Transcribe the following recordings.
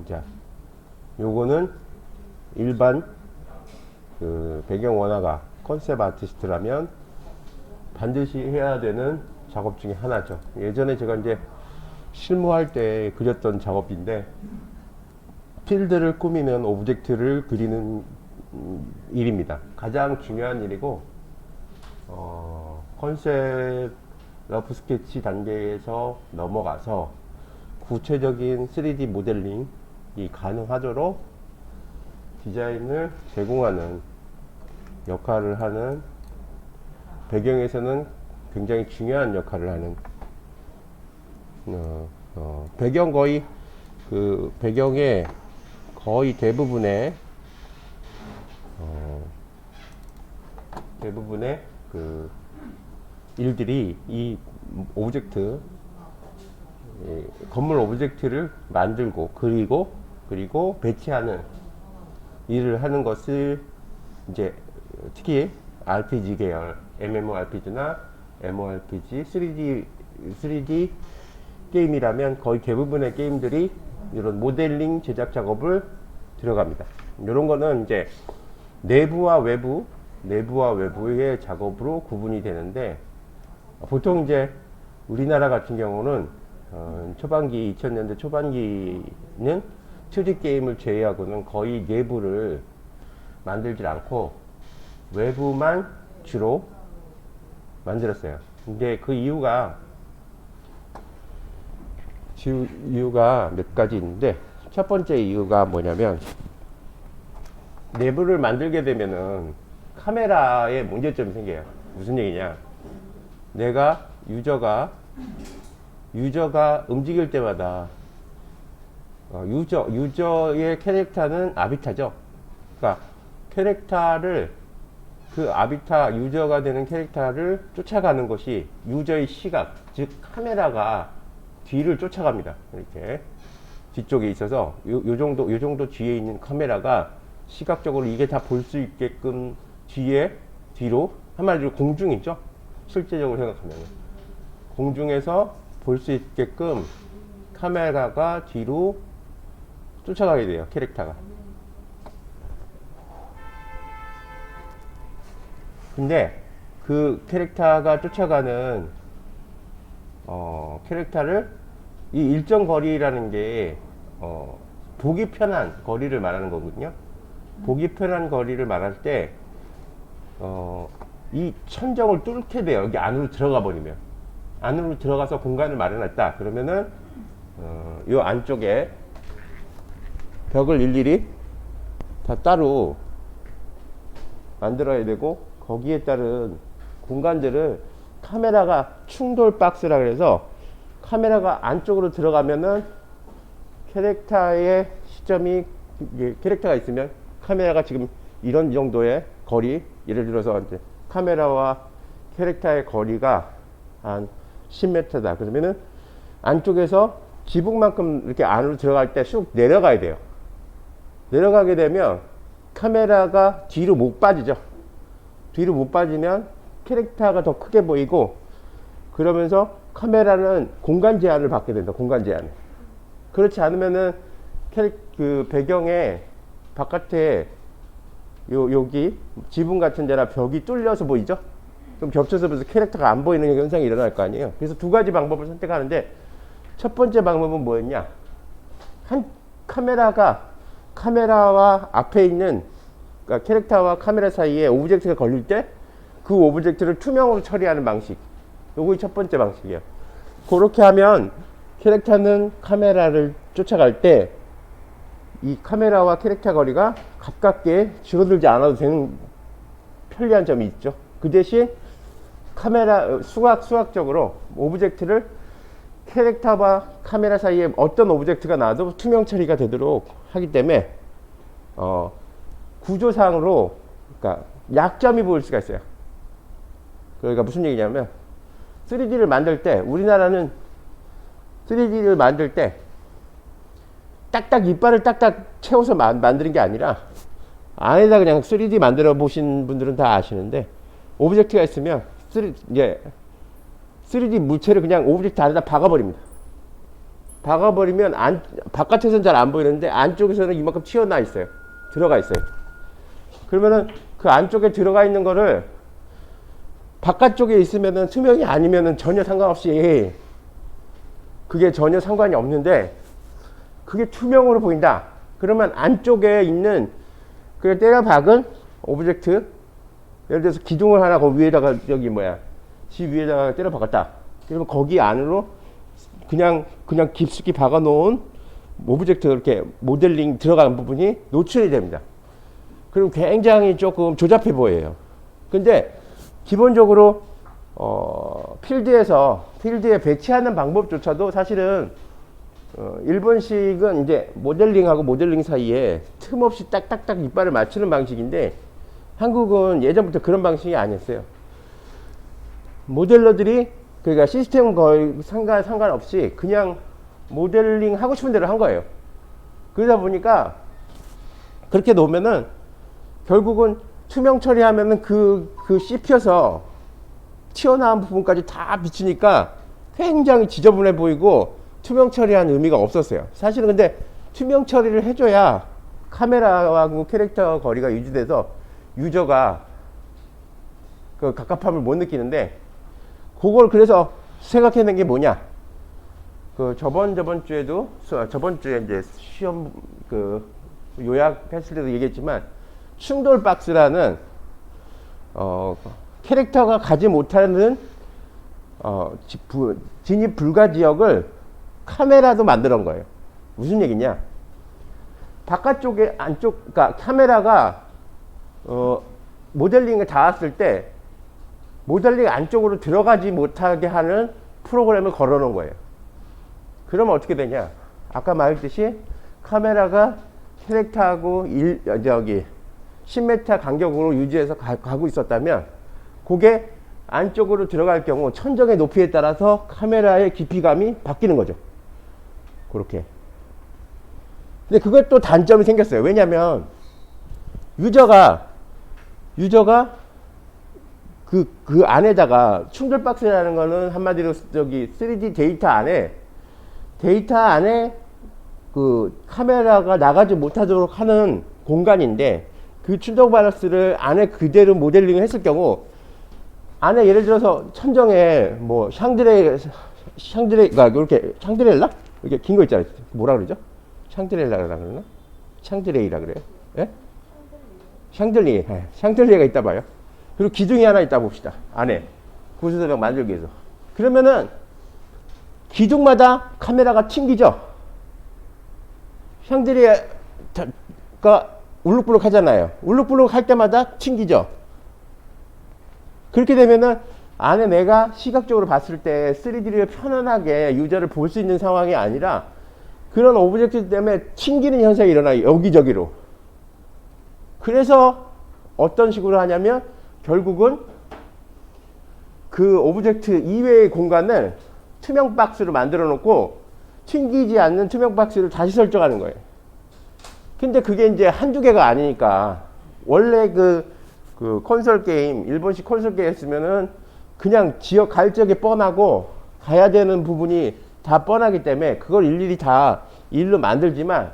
자, 요거는 일반 그 배경 원화가 컨셉 아티스트라면 반드시 해야 되는 작업 중에 하나죠. 예전에 제가 이제 실무할 때 그렸던 작업인데, 필드를 꾸미는 오브젝트를 그리는 일입니다. 가장 중요한 일이고, 컨셉 러프 스케치 단계에서 넘어가서 구체적인 3D 모델링이 가능하도록 디자인을 제공하는 역할을 하는, 배경에서는 굉장히 중요한 역할을 하는, 배경 거의 그 배경의 거의 대부분의 그 일들이 이 오브젝트, 건물 오브젝트를 만들고 그리고 배치하는 일을 하는 것을 이제 특히 RPG 계열, MMORPG나 MMORPG, 3D 게임이라면 거의 대부분의 게임들이 이런 모델링 제작 작업을 들어갑니다. 이런 거는 이제 내부와 외부의 작업으로 구분이 되는데, 보통 이제 우리나라 같은 경우는 초반기 2000년대 초반기는 2D 게임을 제외하고는 거의 내부를 만들질 않고 외부만 주로 만들었어요. 근데 그 이유가 몇 가지 있는데, 첫 번째 이유가 뭐냐면, 내부를 만들게 되면은 카메라에 문제점이 생겨요. 무슨 얘기냐? 내가 유저가 움직일 때마다 유저의 캐릭터는 아비타죠. 그러니까 캐릭터를, 그 아비타 유저가 되는 캐릭터를 쫓아가는 것이 유저의 시각, 즉 카메라가 뒤를 쫓아갑니다. 이렇게 뒤쪽에 있어서 요 정도 뒤에 있는 카메라가 시각적으로 이게 다 볼 수 있게끔 뒤로 한마디로 공중이죠. 실제적으로 생각하면 공중에서 볼 수 있게끔 카메라가 뒤로 쫓아가게 돼요, 캐릭터가. 근데 그 캐릭터가 쫓아가는 캐릭터를, 이 일정 거리라는 게 보기 편한 거리를 말하는 거거든요. 보기 편한 거리를 말할 때 이 천정을 뚫게 돼요. 여기 안으로 들어가 버리면, 안으로 들어가서 공간을 마련했다 그러면은 요 안쪽에 벽을 일일이 다 따로 만들어야 되고, 거기에 따른 공간들을 카메라가 충돌 박스라 그래서, 카메라가 안쪽으로 들어가면은 캐릭터의 시점이, 캐릭터가 있으면 카메라가 지금 이런 정도의 거리, 예를 들어서 이제 카메라와 캐릭터의 거리가 한 10m다 그러면은 안쪽에서 지붕만큼 이렇게 안으로 들어갈 때 쑥 내려가야 돼요. 내려가게 되면 카메라가 뒤로 못 빠지죠. 뒤로 못 빠지면 캐릭터가 더 크게 보이고, 그러면서 카메라는 공간 제한을 받게 된다. 공간 제한. 그렇지 않으면은 그 배경에 바깥에 여기 지붕 같은 데나 벽이 뚫려서 보이죠. 그럼 겹쳐서 보면서 캐릭터가 안 보이는 현상이 일어날 거 아니에요. 그래서 두 가지 방법을 선택하는데, 첫 번째 방법은 뭐였냐? 한 카메라와 앞에 있는, 그러니까 캐릭터와 카메라 사이에 오브젝트가 걸릴 때 그 오브젝트를 투명으로 처리하는 방식. 요거 첫 번째 방식이에요. 그렇게 하면 캐릭터는 카메라를 쫓아갈 때 이 카메라와 캐릭터 거리가 가깝게 줄어들지 않아도 되는 편리한 점이 있죠. 그 대신 카메라 수학적으로 오브젝트를, 캐릭터와 카메라 사이에 어떤 오브젝트가 나와도 투명 처리가 되도록 하기 때문에 구조상으로, 그러니까 약점이 보일 수가 있어요. 그러니까 무슨 얘기냐면, 3D를 만들 때, 우리나라는 3D를 만들 때 딱딱 이빨을 딱딱 채워서 만드는 게 아니라, 안에다 그냥 3D 만들어 보신 분들은 다 아시는데, 오브젝트가 있으면 3D 물체를 그냥 오브젝트 안에다 박아버립니다. 박아버리면 바깥에서는 잘 안 보이는데 안쪽에서는 이만큼 튀어나와 있어요. 들어가 있어요. 그러면은 그 안쪽에 들어가 있는 거를 바깥쪽에 있으면은 투명이 아니면은 전혀 상관없이 그게 전혀 상관이 없는데 그게 투명으로 보인다. 그러면 안쪽에 있는 그 때려 박은 오브젝트, 예를 들어서 기둥을 하나 그 위에다가 여기 뭐야 집 위에다가 때려 박았다. 그러면 거기 안으로 그냥 깊숙이 박아 놓은 오브젝트 이렇게 모델링 들어가는 부분이 노출이 됩니다. 그럼 굉장히 조금 조잡해 보여요. 근데 기본적으로 필드에 배치하는 방법조차도 사실은 일본식은 이제 모델링하고 모델링 사이에 틈없이 딱딱딱 이빨을 맞추는 방식인데 한국은 예전부터 그런 방식이 아니었어요. 모델러들이 그러니까 시스템 거의 상관없이 그냥 모델링 하고 싶은 대로 한 거예요. 그러다 보니까 그렇게 놓으면은 결국은 투명 처리하면은 그 씹혀서 튀어나온 부분까지 다 비치니까 굉장히 지저분해 보이고 투명 처리한 의미가 없었어요. 사실은 근데 투명 처리를 해줘야 카메라하고 캐릭터 거리가 유지돼서 유저가 그 갑갑함을 못 느끼는데 그걸 그래서 생각해낸 게 뭐냐? 그 저번 주에 이제 시험 그 요약했을 때도 얘기했지만 충돌 박스라는 캐릭터가 가지 못하는 진입 불가 지역을 카메라도 만들어 놓은 거예요. 무슨 얘기냐? 바깥쪽에 그러니까 카메라가 모델링에 닿았을 때 모델링 안쪽으로 들어가지 못하게 하는 프로그램을 걸어 놓은 거예요. 그러면 어떻게 되냐? 아까 말했듯이 카메라가 캐릭터하고 10m 간격으로 유지해서 가고 있었다면 그게 안쪽으로 들어갈 경우 천정의 높이에 따라서 카메라의 깊이감이 바뀌는 거죠. 그렇게. 근데 그것 또 단점이 생겼어요. 왜냐면 유저가 그 안에다가 충돌 박스라는 거는 한마디로 저기 3D 데이터 안에 그 카메라가 나가지 못하도록 하는 공간인데 그 충돌 박스를 안에 그대로 모델링을 했을 경우 안에 예를 들어서 천정에 뭐 샹드레가 이렇게 샹드렐라? 이렇게 긴 거 있잖아요. 뭐라 그러죠? 샹드렐라라 그러나? 샹드레이라 그래요? 예? 샹들리에. 샹들리에가 있다 봐요. 그리고 기둥이 하나 있다 봅시다. 안에. 구조조명 만들기 위해서. 그러면은 기둥마다 카메라가 튕기죠? 샹들리에가 울룩불룩 하잖아요. 울룩불룩 할 때마다 튕기죠? 그렇게 되면은 안에 내가 시각적으로 봤을 때 3D를 편안하게 유저를 볼 수 있는 상황이 아니라 그런 오브젝트 때문에 튕기는 현상이 일어나요. 여기저기로. 그래서 어떤 식으로 하냐면 결국은 그 오브젝트 이외의 공간을 투명 박스로 만들어 놓고 튕기지 않는 투명 박스를 다시 설정하는 거예요. 근데 그게 이제 한두 개가 아니니까 원래 그 콘솔 게임, 일본식 콘솔 게임 했으면은 그냥 지역 갈 적이 뻔하고 가야 되는 부분이 다 뻔하기 때문에 그걸 일일이 다 일로 만들지만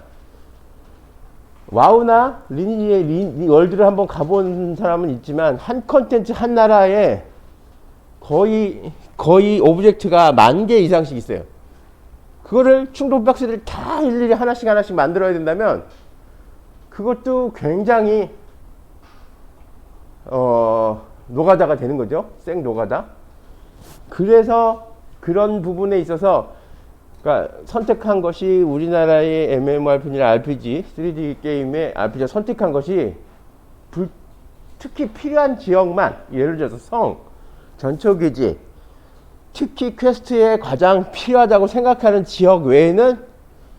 와우나 리니지의 월드를 한번 가본 사람은 있지만 한 컨텐츠 한 나라에 거의 오브젝트가 10,000개 이상씩 있어요. 그거를 충돌 박스들을 다 일일이 하나씩 만들어야 된다면 그것도 굉장히 노가다가 되는 거죠. 생 노가다. 그래서 그런 부분에 있어서 그러니까 선택한 것이 우리나라의 MMORPG나 RPG, 3D 게임의 RPG가 선택한 것이 특히 필요한 지역만, 예를 들어서 성, 전초기지, 특히 퀘스트에 가장 필요하다고 생각하는 지역 외에는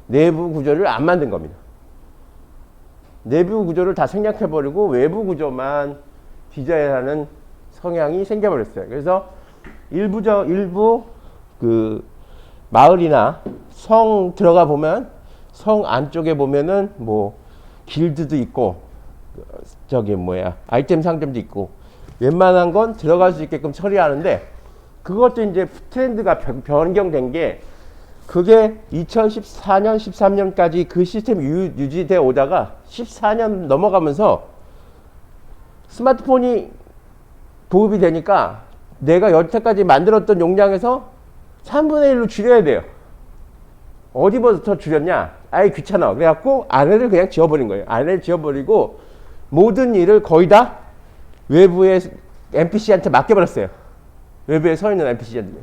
내부 구조를 안 만든 겁니다. 내부 구조를 다 생략해버리고 외부 구조만 디자인하는 성향이 생겨버렸어요. 그래서 일부 그 마을이나 성 들어가 보면 성 안쪽에 보면은 뭐 길드도 있고 저기 뭐야 아이템 상점도 있고 웬만한 건 들어갈 수 있게끔 처리하는데 그것도 이제 트렌드가 변경된 게 그게 2014년, 13년까지 그 시스템이 유지돼 오다가 14년 넘어가면서 스마트폰이 보급이 되니까 내가 여태까지 만들었던 용량에서 3분의 1로 줄여야 돼요. 어디부터 줄였냐? 아예 귀찮아. 그래갖고 안에를 그냥 지워버린 거예요. 안에를 지워버리고 모든 일을 거의 다 외부의 NPC한테 맡겨버렸어요. 외부에 서 있는 NPC한테.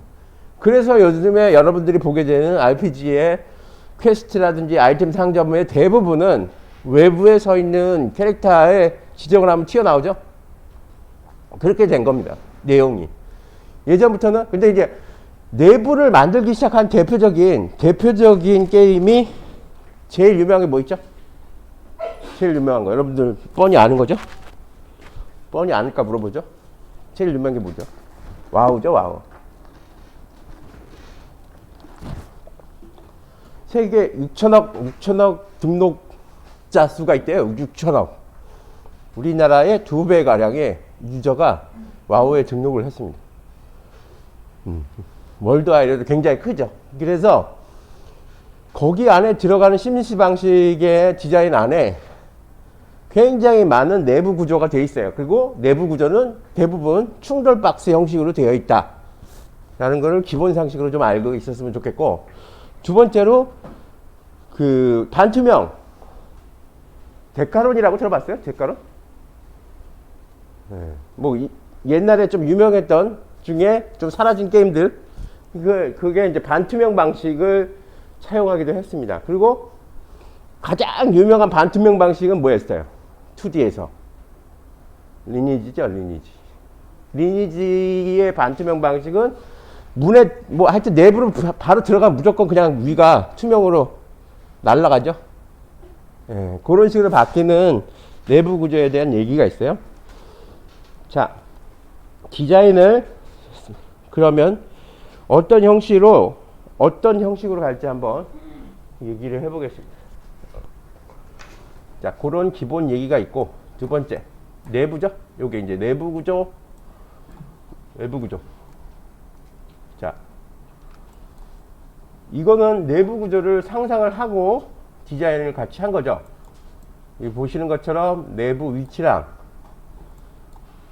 그래서 요즘에 여러분들이 보게 되는 RPG의 퀘스트라든지 아이템 상점의 대부분은 외부에 서 있는 캐릭터의 지정을 하면 튀어나오죠. 그렇게 된 겁니다. 내용이. 예전부터는 근데 이제 내부를 만들기 시작한 대표적인 게임이 제일 유명한 게 뭐 있죠? 제일 유명한 거 여러분들 뻔히 아는 거죠? 뻔히 아닐까 물어보죠. 제일 유명한 게 뭐죠? 와우죠. 와우. 세계 6천억 등록자 수가 있대요. 6천억. 우리나라의 2배 가량의 유저가 와우에 등록을 했습니다. 월드와이드도 굉장히 크죠. 그래서 거기 안에 들어가는 심시 방식의 디자인 안에 굉장히 많은 내부 구조가 되어 있어요. 그리고 내부 구조는 대부분 충돌 박스 형식으로 되어 있다 라는 것을 기본 상식으로 좀 알고 있었으면 좋겠고, 두 번째로 그 반투명 데카론이라고 들어봤어요? 데카론? 네. 뭐 옛날에 좀 유명했던 중에 좀 사라진 게임들, 그게 이제 반투명 방식을 사용하기도 했습니다. 그리고 가장 유명한 반투명 방식은 뭐였어요? 2D에서 리니지죠. 리니지의 반투명 방식은 문에 뭐 하여튼 내부로 바로 들어가면 무조건 그냥 위가 투명으로 날아가죠. 예, 그런 식으로 바뀌는 내부 구조에 대한 얘기가 있어요. 자, 디자인을 그러면 어떤 형식으로 갈지 한번 얘기를 해보겠습니다. 자, 그런 기본 얘기가 있고, 두 번째 내부죠. 요게 이제 내부 구조, 외부 구조. 자, 이거는 내부 구조를 상상을 하고 디자인을 같이 한 거죠. 여기 보시는 것처럼 내부 위치랑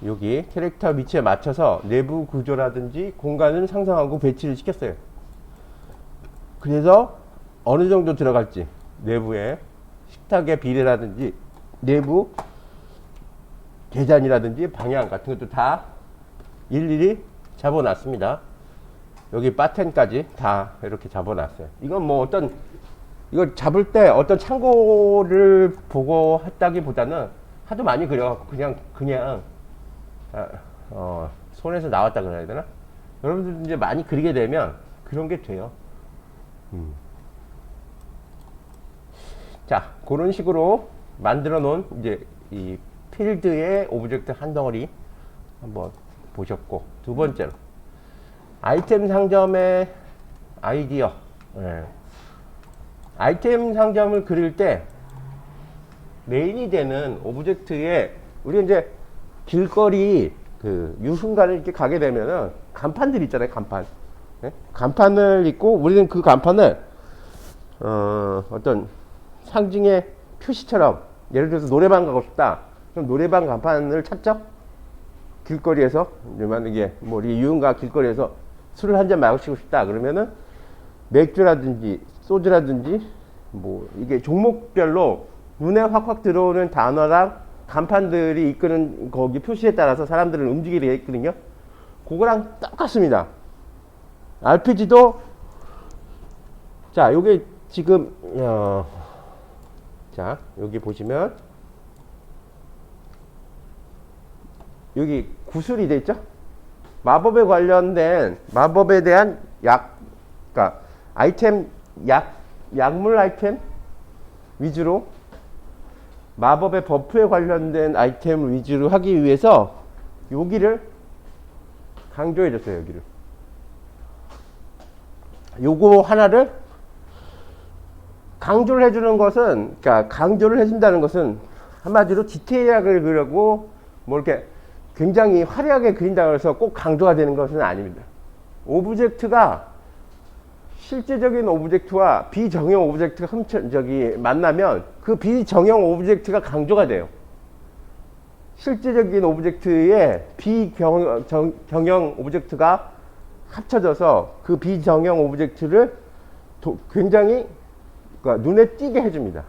여기 캐릭터 위치에 맞춰서 내부 구조라든지 공간을 상상하고 배치를 시켰어요. 그래서 어느 정도 들어갈지, 내부에 식탁의 비례라든지 내부 계단이라든지 방향 같은 것도 다 일일이 잡아놨습니다. 여기 바텐까지 다 이렇게 잡아놨어요. 이건 뭐 이거 잡을 때 어떤 참고를 보고 했다기보다는 하도 많이 그려갖고 그냥 손에서 나왔다 그래야 되나? 여러분들 이제 많이 그리게 되면 그런 게 돼요. 자, 그런 식으로 만들어 놓은 이제 이 필드의 오브젝트 한 덩어리 한번 보셨고, 두 번째로 아이템 상점의 아이디어. 네. 아이템 상점을 그릴 때 메인이 되는 오브젝트에 우리 이제 길거리 그 유흥가를 이렇게 가게 되면은 간판들 있잖아요. 간판. 네? 간판을 있고 우리는 그 간판을 어떤 상징의 표시처럼, 예를 들어서 노래방 가고 싶다. 그럼 노래방 간판을 찾죠? 길거리에서, 만약에 뭐 우리 유흥가 길거리에서 술을 한 잔 마시고 싶다. 그러면은 맥주라든지 소주라든지 뭐 이게 종목별로 눈에 확확 들어오는 단어랑 간판들이 이끄는 거기 표시에 따라서 사람들은 움직이게 되어 있거든요. 그거랑 똑같습니다. RPG도 자, 요게 지금 자, 여기 보시면 여기 구슬이 돼 있죠? 마법에 대한 그러니까 아이템, 약물 아이템 위주로, 마법의 버프에 관련된 아이템을 위주로 하기 위해서 여기를 강조해 줬어요. 여기를. 요거 하나를 강조를 해주는 것은, 그러니까 강조를 해준다는 것은 한마디로 디테일하게 그리고 뭐 이렇게 굉장히 화려하게 그린다고 해서 꼭 강조가 되는 것은 아닙니다. 오브젝트가 실제적인 오브젝트와 비정형 오브젝트가 만나면 그 비정형 오브젝트가 강조가 돼요. 실제적인 오브젝트에 비정형 오브젝트가 합쳐져서 그 비정형 오브젝트를 굉장히 그러니까 눈에 띄게 해줍니다.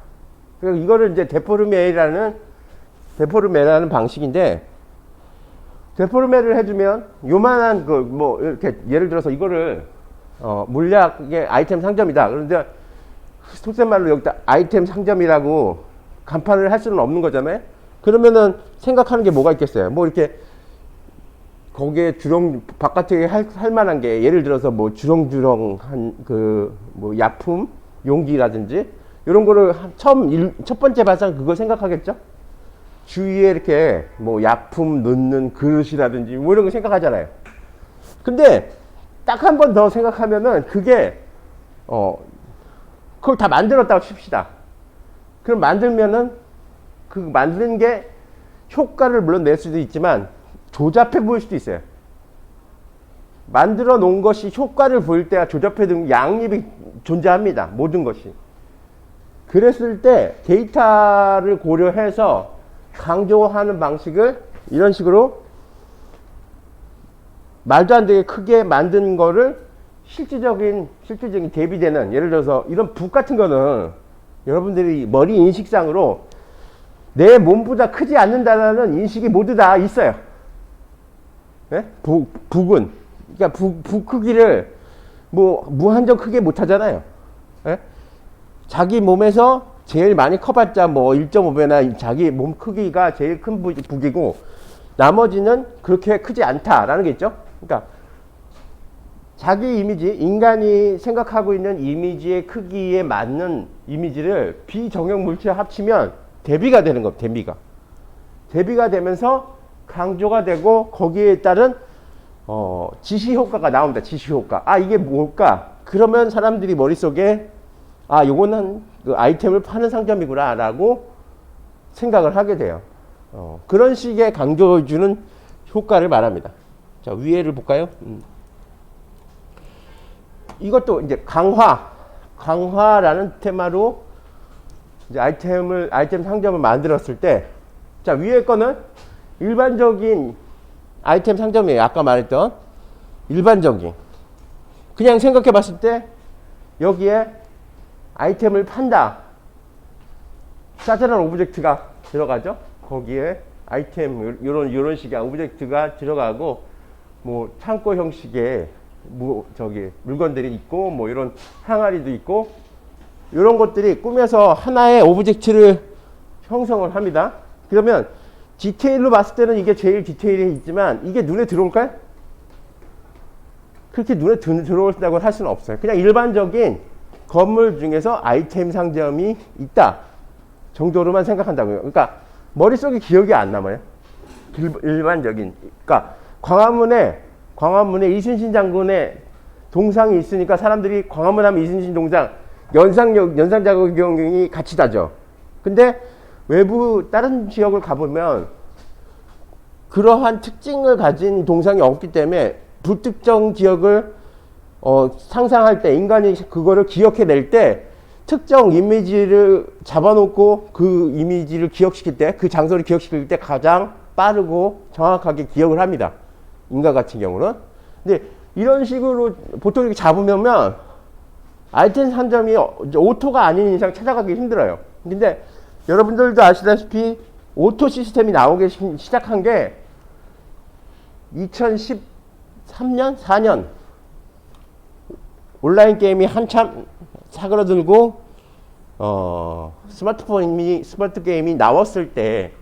그래서 이거를 이제 데포르메라는 방식인데, 데포르메를 해주면 요만한 뭐 이렇게 예를 들어서 이거를 물약의 아이템 상점이다. 그런데 속된 말로 여기다 아이템 상점이라고 간판을 할 수는 없는 거잖아요. 그러면은 생각하는 게 뭐가 있겠어요? 뭐 이렇게 거기에 바깥에 할 만한 게 예를 들어서 뭐 주렁주렁한 뭐 약품 용기라든지 이런 거를 첫 번째 발상 그걸 생각하겠죠? 주위에 이렇게 뭐 약품 넣는 그릇이라든지 뭐 이런 거 생각하잖아요. 근데 딱 한 번 더 생각하면은 그게 그걸 다 만들었다고 칩시다. 그럼 만들면은 그 만드는 게 효과를 물론 낼 수도 있지만 조잡해 보일 수도 있어요. 만들어 놓은 것이 효과를 보일 때와 조잡해 둔 양립이 존재합니다. 모든 것이. 그랬을 때 데이터를 고려해서 강조하는 방식을 이런 식으로 말도 안 되게 크게 만든 거를 실질적인 대비되는, 예를 들어서 이런 북 같은 거는 여러분들이 머리 인식상으로 내 몸보다 크지 않는다는 인식이 모두 다 있어요. 네? 북은 그러니까 북 크기를 뭐 무한정 크게 못 하잖아요. 네? 자기 몸에서 제일 많이 커봤자 뭐 1.5배나 자기 몸 크기가 제일 큰 북이고 나머지는 그렇게 크지 않다라는 게 있죠. 그러니까 자기 이미지, 인간이 생각하고 있는 이미지의 크기에 맞는 이미지를 비정형 물체와 합치면 대비가 되는 겁니다. 대비가 되면서 강조가 되고 거기에 따른 지시 효과가 나옵니다. 지시 효과. 아, 이게 뭘까? 그러면 사람들이 머릿속에 요거는 그 아이템을 파는 상점이구나 라고 생각을 하게 돼요. 그런 식의 강조해주는 효과를 말합니다. 자, 위에를 볼까요? 이것도 이제 강화라는 테마로 이제 아이템 상점을 만들었을 때, 자, 위에 거는 일반적인 아이템 상점이에요. 아까 말했던 일반적인. 그냥 생각해 봤을 때 여기에 아이템을 판다. 짜잘한 오브젝트가 들어가죠. 거기에 아이템 요런 식의 오브젝트가 들어가고 뭐 창고 형식의 뭐 물건들이 있고 뭐 이런 항아리도 있고 이런 것들이 꾸며서 하나의 오브젝트를 형성을 합니다. 그러면 디테일로 봤을 때는 이게 제일 디테일이 있지만 이게 눈에 들어올까요? 그렇게 눈에 들어온다고 할 수는 없어요. 그냥 일반적인 건물 중에서 아이템 상점이 있다 정도로만 생각한다고요. 그러니까 머릿속에 기억이 안 남아요. 일반적인. 그러니까 광화문에 이순신 장군의 동상이 있으니까 사람들이 광화문 하면 이순신 동상 연상자국경이 같이 다죠. 근데 외부 다른 지역을 가보면 그러한 특징을 가진 동상이 없기 때문에 불특정 지역을 상상할 때, 인간이 그거를 기억해낼 때 특정 이미지를 잡아놓고 그 이미지를 기억시킬 때, 그 장소를 기억시킬 때 가장 빠르고 정확하게 기억을 합니다. 인간 같은 경우는. 근데 이런 식으로 보통 이렇게 잡으면 아이템 상점이 오토가 아닌 이상 찾아가기 힘들어요. 근데 여러분들도 아시다시피 오토 시스템이 나오기 시작한 게 2013년? 4년 온라인 게임이 한참 사그러들고 스마트 게임이 나왔을 때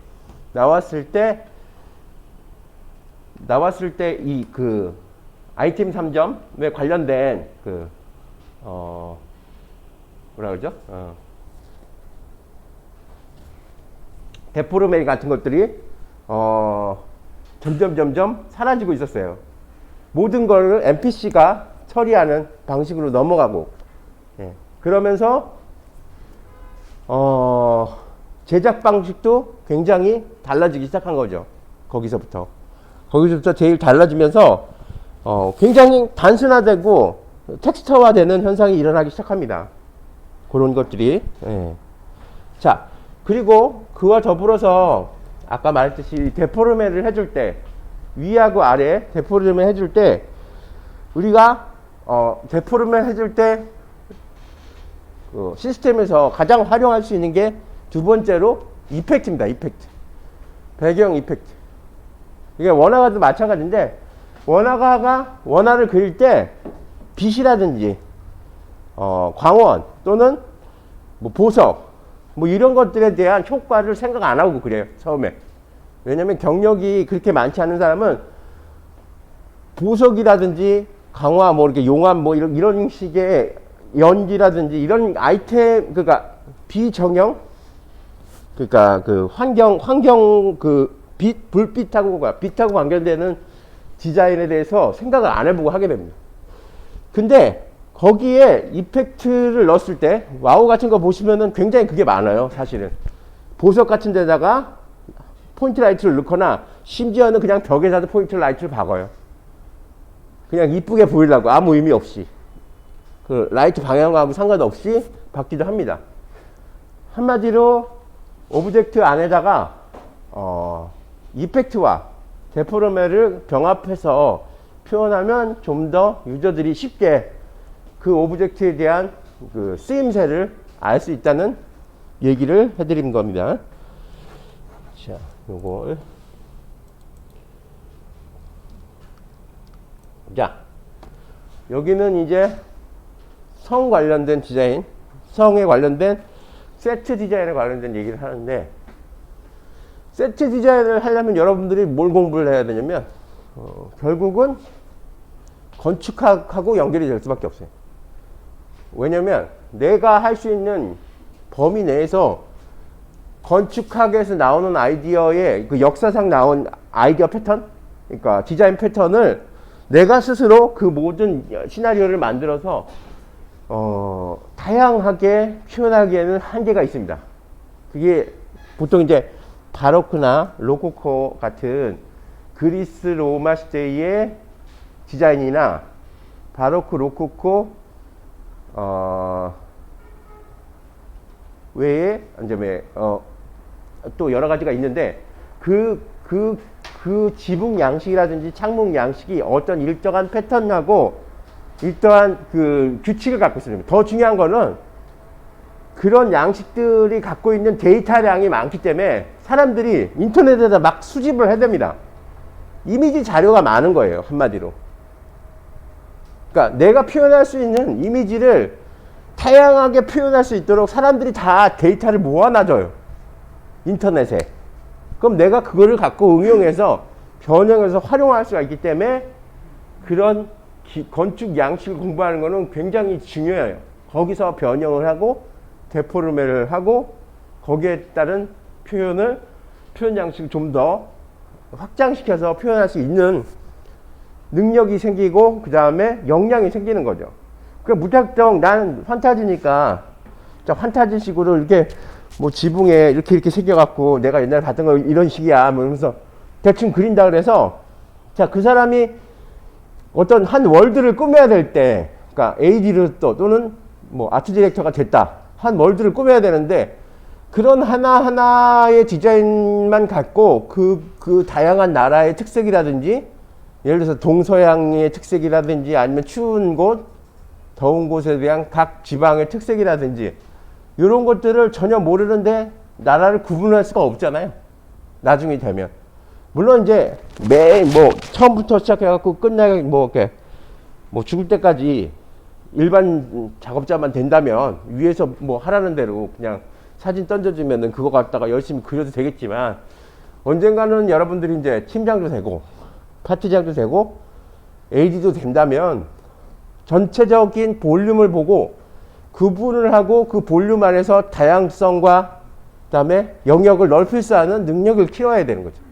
이 아이템 상점에 관련된 뭐라 그러죠? 데포르메 같은 것들이 점점 사라지고 있었어요. 모든 걸 NPC가 처리하는 방식으로 넘어가고, 그러면서 제작 방식도 굉장히 달라지기 시작한 거죠. 거기서부터 제일 달라지면서 굉장히 단순화되고 텍스처화되는 현상이 일어나기 시작합니다. 그런 것들이. 예. 자, 그리고 그와 더불어서 아까 말했듯이 데포르메를 해줄 때, 위하고 아래 데포르메 해줄 때 우리가 데포르메 해줄 때 시스템에서 가장 활용할 수 있는 게 두 번째로 이펙트입니다. 이펙트. 배경 이펙트. 이게 원화가도 마찬가지인데, 원화를 그릴 때 빛이라든지 광원 또는 뭐 보석 뭐 이런 것들에 대한 효과를 생각 안 하고 그래요, 처음에. 왜냐면 경력이 그렇게 많지 않은 사람은 보석이라든지 강화 뭐 이렇게 용암 뭐 이런 식의 연기라든지 이런 아이템, 그러니까 비정형, 그러니까 그 환경 그 불빛하고 빛하고 관련되는 디자인에 대해서 생각을 안 해보고 하게 됩니다. 근데 거기에 이펙트를 넣었을 때 와우 같은 거 보시면은 굉장히 그게 많아요, 사실은. 보석 같은 데다가 포인트 라이트를 넣거나 심지어는 그냥 벽에다도 포인트 라이트를 박아요. 그냥 이쁘게 보이려고 아무 의미 없이. 그 라이트 방향하고 상관없이 박기도 합니다. 한마디로 오브젝트 안에다가 이펙트와 데포르메를 병합해서 표현하면 좀 더 유저들이 쉽게 그 오브젝트에 대한 그 쓰임새를 알 수 있다는 얘기를 해드린 겁니다. 자, 요걸. 자, 여기는 이제 성 관련된 디자인, 성에 관련된 세트 디자인에 관련된 얘기를 하는데, 세트 디자인을 하려면 여러분들이 뭘 공부를 해야 되냐면 결국은 건축학하고 연결이 될 수밖에 없어요. 왜냐면 내가 할 수 있는 범위 내에서 건축학에서 나오는 아이디어의 그 역사상 나온 아이디어 패턴, 그러니까 디자인 패턴을 내가 스스로 그 모든 시나리오를 만들어서 다양하게 표현하기에는 한계가 있습니다. 그게 보통 이제 바로크나 로코코 같은 그리스 로마 시대의 디자인이나 바로크 로코코 외에 이제 또 여러 가지가 있는데 그 지붕 양식이라든지 창문 양식이 어떤 일정한 패턴하고 일정한 그 규칙을 갖고 있습니다. 더 중요한 거는 그런 양식들이 갖고 있는 데이터량이 많기 때문에 사람들이 인터넷에다 막 수집을 해야 됩니다. 이미지 자료가 많은 거예요, 한마디로. 그러니까 내가 표현할 수 있는 이미지를 다양하게 표현할 수 있도록 사람들이 다 데이터를 모아놔줘요, 인터넷에. 그럼 내가 그거를 갖고 응용해서 변형해서 활용할 수가 있기 때문에 그런 건축 양식을 공부하는 거는 굉장히 중요해요. 거기서 변형을 하고 데포르메를 하고 거기에 따른 표현 양식을 좀 더 확장시켜서 표현할 수 있는 능력이 생기고 그 다음에 역량이 생기는 거죠. 그 무작정 나는 판타지니까 판타지식으로 이렇게 뭐 지붕에 이렇게 생겨갖고 내가 옛날에 봤던 거 이런 식이야 뭐 이러면서 대충 그린다 그래서 자, 그 사람이 어떤 한 월드를 꾸며야 될 때, 그러니까 AD를 또는 뭐 아트 디렉터가 됐다. 한 월드를 꾸며야 되는데 그런 하나하나의 디자인만 갖고 그 다양한 나라의 특색이라든지 예를 들어서 동서양의 특색이라든지 아니면 추운 곳, 더운 곳에 대한 각 지방의 특색이라든지 이런 것들을 전혀 모르는데 나라를 구분할 수가 없잖아요, 나중에 되면. 물론 이제 매일 뭐 처음부터 시작해갖고 끝나게 뭐 이렇게 뭐 죽을 때까지 일반 작업자만 된다면 위에서 뭐 하라는 대로 그냥 사진 던져주면은 그거 갖다가 열심히 그려도 되겠지만 언젠가는 여러분들이 이제 팀장도 되고 파트장도 되고 AD도 된다면 전체적인 볼륨을 보고 구분을 하고 그 볼륨 안에서 다양성과 그다음에 영역을 넓힐 수 있는 능력을 키워야 되는 거죠.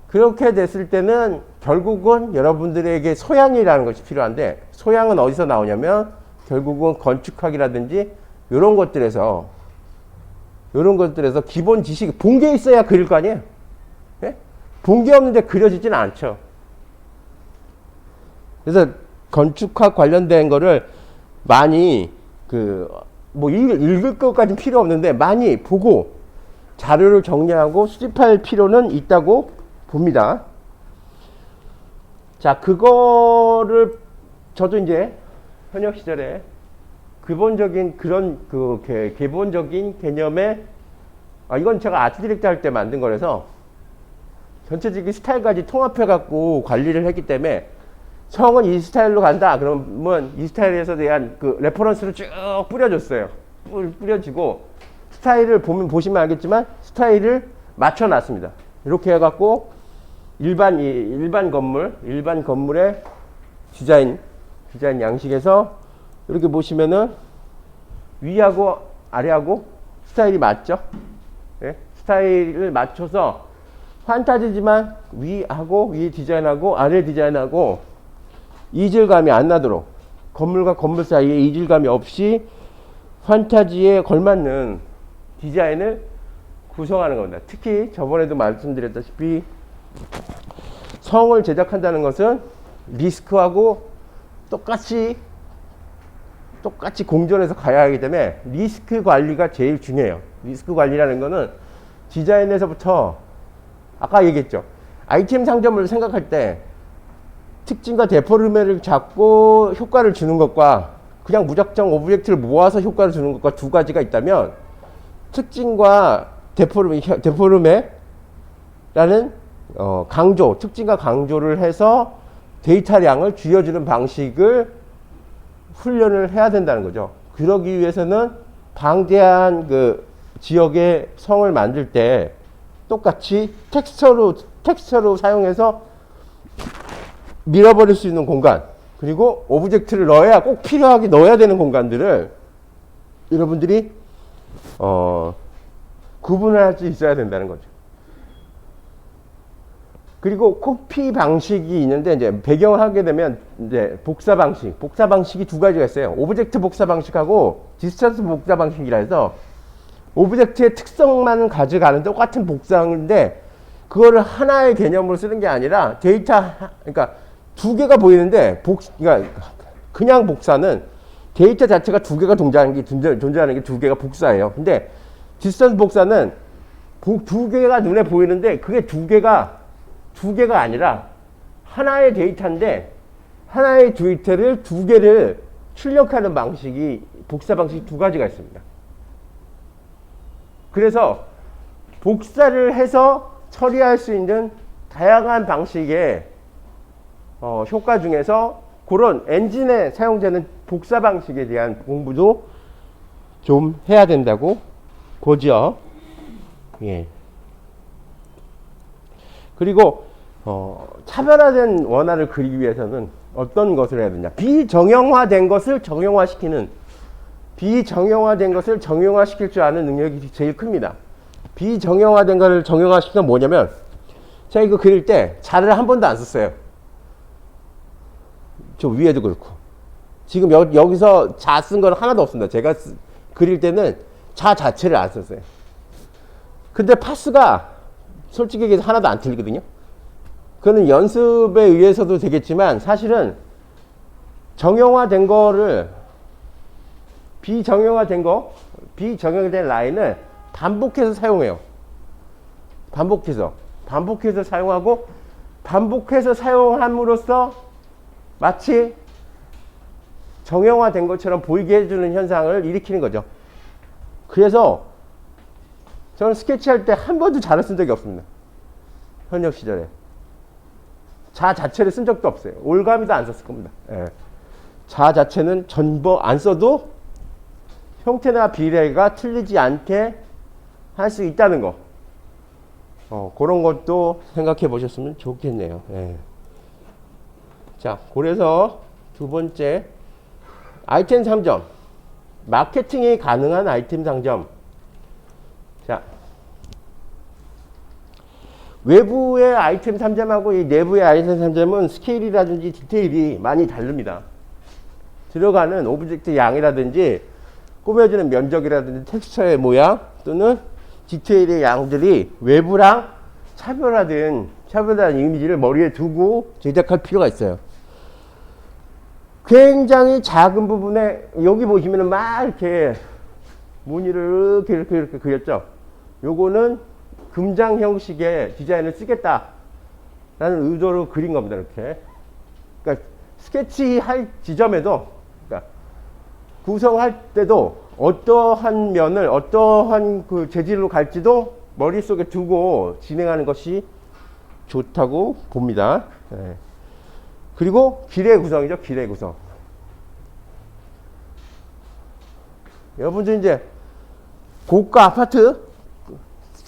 그렇게 됐을 때는 결국은 여러분들에게 소양이라는 것이 필요한데 소양은 어디서 나오냐면 결국은 건축학이라든지 이런 것들에서 기본 지식이 본 게 있어야 그릴 거 아니에요. 예? 본 게 없는데 그려지지는 않죠. 그래서 건축학 관련된 거를 많이 뭐 읽을 것까지는 필요 없는데 많이 보고 자료를 정리하고 수집할 필요는 있다고 봅니다. 자, 그거를 저도 이제 현역 시절에 기본적인 그런 기본적인 개념의 이건 제가 아트 디렉터 할 때 만든 거라서 전체적인 스타일까지 통합해 갖고 관리를 했기 때문에 성은 이 스타일로 간다 그러면 이 스타일에서 대한 레퍼런스를 쭉 뿌려줬어요. 뿌려지고 스타일을 보시면 알겠지만 스타일을 맞춰 놨습니다. 이렇게 해갖고 일반 건물의 디자인 양식에서 이렇게 보시면은 위하고 아래하고 스타일이 맞죠? 네? 스타일을 맞춰서 판타지지만 위 디자인하고 아래 디자인하고 이질감이 안 나도록 건물과 건물 사이에 이질감이 없이 판타지에 걸맞는 디자인을 구성하는 겁니다. 특히 저번에도 말씀드렸다시피 성을 제작한다는 것은 리스크하고 똑같이 공존해서 가야 하기 때문에 리스크 관리가 제일 중요해요. 리스크 관리라는 거는 디자인에서부터 아까 얘기했죠. 아이템 상점을 생각할 때 특징과 데포르메를 잡고 효과를 주는 것과 그냥 무작정 오브젝트를 모아서 효과를 주는 것과 두 가지가 있다면 특징과 데포르메라는 특징과 강조를 해서 데이터량을 쥐어주는 방식을 훈련을 해야 된다는 거죠. 그러기 위해서는 방대한 지역의 성을 만들 때 똑같이 텍스처로 사용해서 밀어버릴 수 있는 공간, 그리고 오브젝트를 꼭 필요하게 넣어야 되는 공간들을 여러분들이 구분을 할 수 있어야 된다는 거죠. 그리고 코피 방식이 있는데 이제 배경을 하게 되면 이제 복사 방식이 두 가지가 있어요. 오브젝트 복사 방식하고 디스턴스 복사 방식이라 해서 오브젝트의 특성만 가져가는 똑같은 복사인데 그거를 하나의 개념으로 쓰는 게 아니라 그러니까 두 개가 보이는데 그러니까 그냥 복사는 데이터 자체가 두 개가 존재하는 게 두 개가 복사예요. 근데 디스턴스 복사는 두 개가 눈에 보이는데 그게 두 개가 아니라 하나의 데이터인데 하나의 데이터를 두 개를 출력하는 복사 방식이 두 가지가 있습니다. 그래서 복사를 해서 처리할 수 있는 다양한 방식의 효과 중에서 그런 엔진에 사용되는 복사 방식에 대한 공부도 좀 해야 된다고 보죠. 예. 그리고 차별화된 원화를 그리기 위해서는 어떤 것을 해야 되냐? 비정형화된 것을 정형화시킬 줄 아는 능력이 제일 큽니다. 비정형화된 것을 정형화시키는 뭐냐면 제가 이거 그릴 때 자를 한 번도 안 썼어요. 저 위에도 그렇고 지금 여기서 자 쓴 건 하나도 없습니다. 제가 그릴 때는 자 자체를 안 썼어요. 근데 파스가 솔직히 얘기해서 하나도 안 틀리거든요. 그거는 연습에 의해서도 되겠지만 사실은 정형화된 거를 비정형화된 라인을 반복해서 사용해요. 반복해서 사용하고 반복해서 사용함으로써 마치 정형화된 것처럼 보이게 해주는 현상을 일으키는 거죠. 그래서 저는 스케치할 때 한 번도 자를 쓴 적이 없습니다. 현역 시절에. 자 자체를 쓴 적도 없어요. 올가미도 안 썼을 겁니다. 예. 자 자체는 전부 안 써도 형태나 비례가 틀리지 않게 할 수 있다는 거. 그런 것도 생각해 보셨으면 좋겠네요. 예. 자, 그래서 두 번째, 아이템 상점. 마케팅이 가능한 아이템 상점. 자, 외부의 아이템 상점하고 이 내부의 아이템 상점은 스케일이라든지 디테일이 많이 다릅니다. 들어가는 오브젝트 양이라든지 꾸며지는 면적이라든지 텍스처의 모양 또는 디테일의 양들이 외부랑 차별화된 이미지를 머리에 두고 제작할 필요가 있어요. 굉장히 작은 부분에 여기 보시면은 막 이렇게 무늬를 이렇게 그렸죠. 요거는 금장 형식의 디자인을 쓰겠다라는 의도로 그린 겁니다. 이렇게. 그러니까 스케치 할 지점에도, 그러니까 구성할 때도 어떠한 면을 어떠한 그 재질로 갈지도 머릿속에 두고 진행하는 것이 좋다고 봅니다. 네. 그리고 길의 구성이죠. 길의 구성. 여러분들 이제 고가 아파트,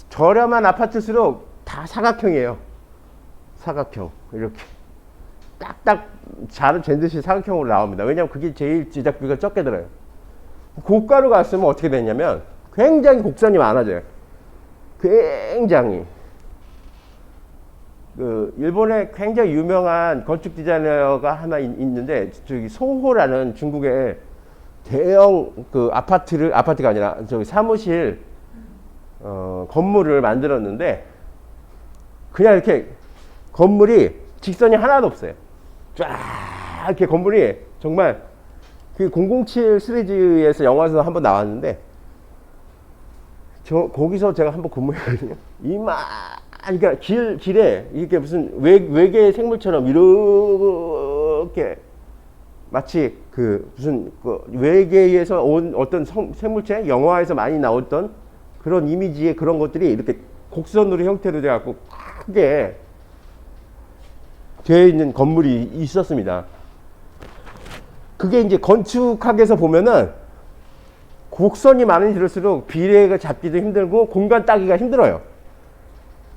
저렴한 아파트일수록 다 사각형이에요. 사각형. 이렇게 딱딱 잘 잰 듯이 사각형으로 나옵니다. 왜냐하면 그게 제일 제작비가 적게 들어요. 고가로 갔으면 어떻게 되냐면 굉장히 곡선이 많아져요. 굉장히. 그 일본에 굉장히 유명한 건축 디자이너가 하나 있는데, 저기 소호라는 중국의 대형 그 아파트가 아니라 저기 사무실 건물을 만들었는데, 그냥 이렇게 건물이 직선이 하나도 없어요. 쫙 이렇게 건물이 정말, 그 007 시리즈에서 영화에서 한번 나왔는데, 거기서 제가 한번 근무했거든요. 그러니까 길에 이렇게 무슨 외계 생물처럼 이렇게 마치 그 무슨 그 외계에서 온 어떤 생물체, 영화에서 많이 나왔던 그런 이미지의 그런 것들이 이렇게 곡선으로 형태로 돼갖고 크게 되어 있는 건물이 있었습니다. 그게 이제 건축학에서 보면은 곡선이 많을수록 비례가 잡기도 힘들고 공간 따기가 힘들어요.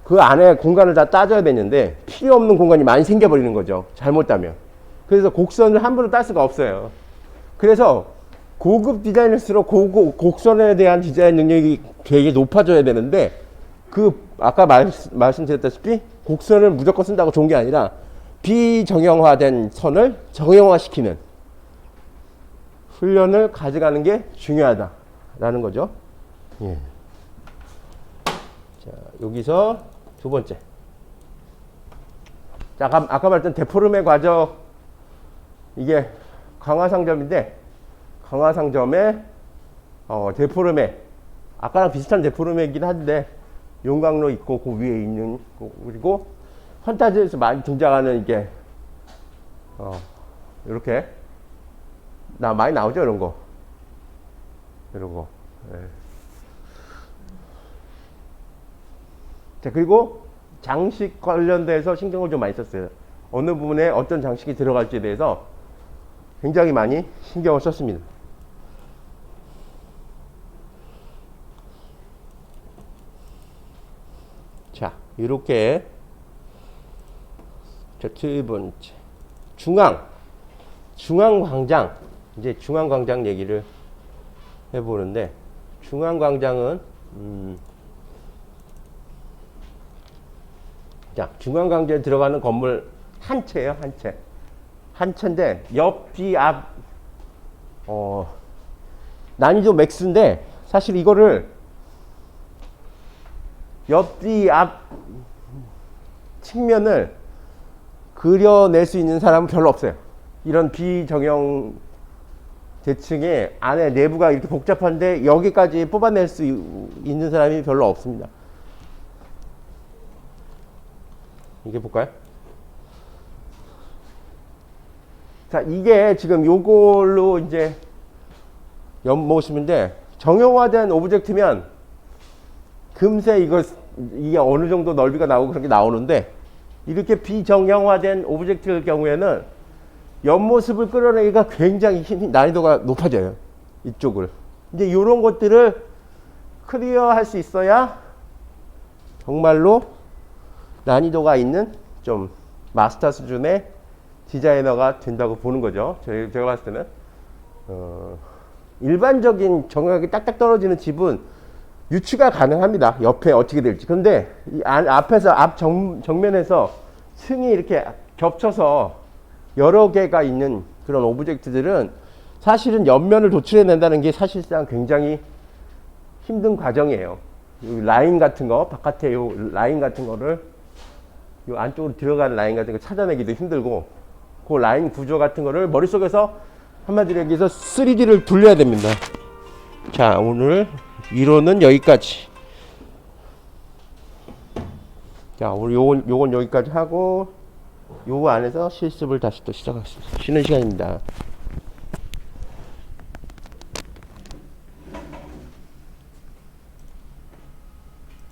그 안에 공간을 다 따져야 되는데 필요 없는 공간이 많이 생겨버리는 거죠. 잘못 따면. 그래서 곡선을 함부로 딸 수가 없어요. 그래서 고급 디자인일수록 곡선에 대한 디자인 능력이 되게 높아져야 되는데, 그 아까 말씀드렸다시피 곡선을 무조건 쓴다고 좋은 게 아니라 비정형화된 선을 정형화시키는 훈련을 가져가는 게 중요하다라는 거죠. 예. 자, 여기서 두 번째. 자, 아까 말했던 데포르메 과정, 이게 강화상점인데, 강화상점의 데포르메, 아까랑 비슷한 데포르메이긴 한데 용광로 있고 그 위에 있는, 그리고 판타지에서 많이 등장하는 이게 이렇게 많이 나오죠, 이런 거. 예. 자, 그리고 장식 관련돼서 신경을 좀 많이 썼어요. 어느 부분에 어떤 장식이 들어갈지에 대해서 굉장히 많이 신경을 썼습니다. 자, 이렇게 두 번째 중앙광장, 이제 중앙광장 얘기를 해보는데, 중앙광장은 자, 중앙광장에 들어가는 건물 한 채예요. 한 채인데 옆, 뒤, 앞 난이도 맥스인데, 사실 이거를 옆, 뒤, 앞 측면을 그려낼 수 있는 사람은 별로 없어요. 이런 비정형 대층에 안에 내부가 이렇게 복잡한데 여기까지 뽑아낼 수 있는 사람이 별로 없습니다. 이게 볼까요? 자, 이게 지금 요걸로 이제 연못인데, 정형화된 오브젝트면 금세 이게 어느 정도 넓이가 나오고 그런 게 나오는데, 이렇게 비정형화된 오브젝트일 경우에는 옆모습을 끌어내기가 굉장히 난이도가 높아져요. 이쪽을. 이제 이런 것들을 클리어할 수 있어야 정말로 난이도가 있는 좀 마스터 수준의 디자이너가 된다고 보는 거죠. 제가 봤을 때는 일반적인 정형하게 딱딱 떨어지는 집은 유추가 가능합니다. 옆에 어떻게 될지. 그런데 이 앞에서 정면에서 층이 이렇게 겹쳐서 여러 개가 있는 그런 오브젝트들은 사실은 옆면을 도출해낸다는 게 사실상 굉장히 힘든 과정이에요. 요 라인 같은 거, 바깥에 요 라인 같은 거를 요 안쪽으로 들어가는 라인 같은 거 찾아내기도 힘들고, 그 라인 구조 같은 거를 머릿속에서 한마디로 얘기해서 3D를 돌려야 됩니다. 자, 오늘 이론은 여기까지. 자, 오늘 요건 여기까지 하고 요 안에서 실습을 다시 또 시작하겠습니다. 쉬는 시간입니다.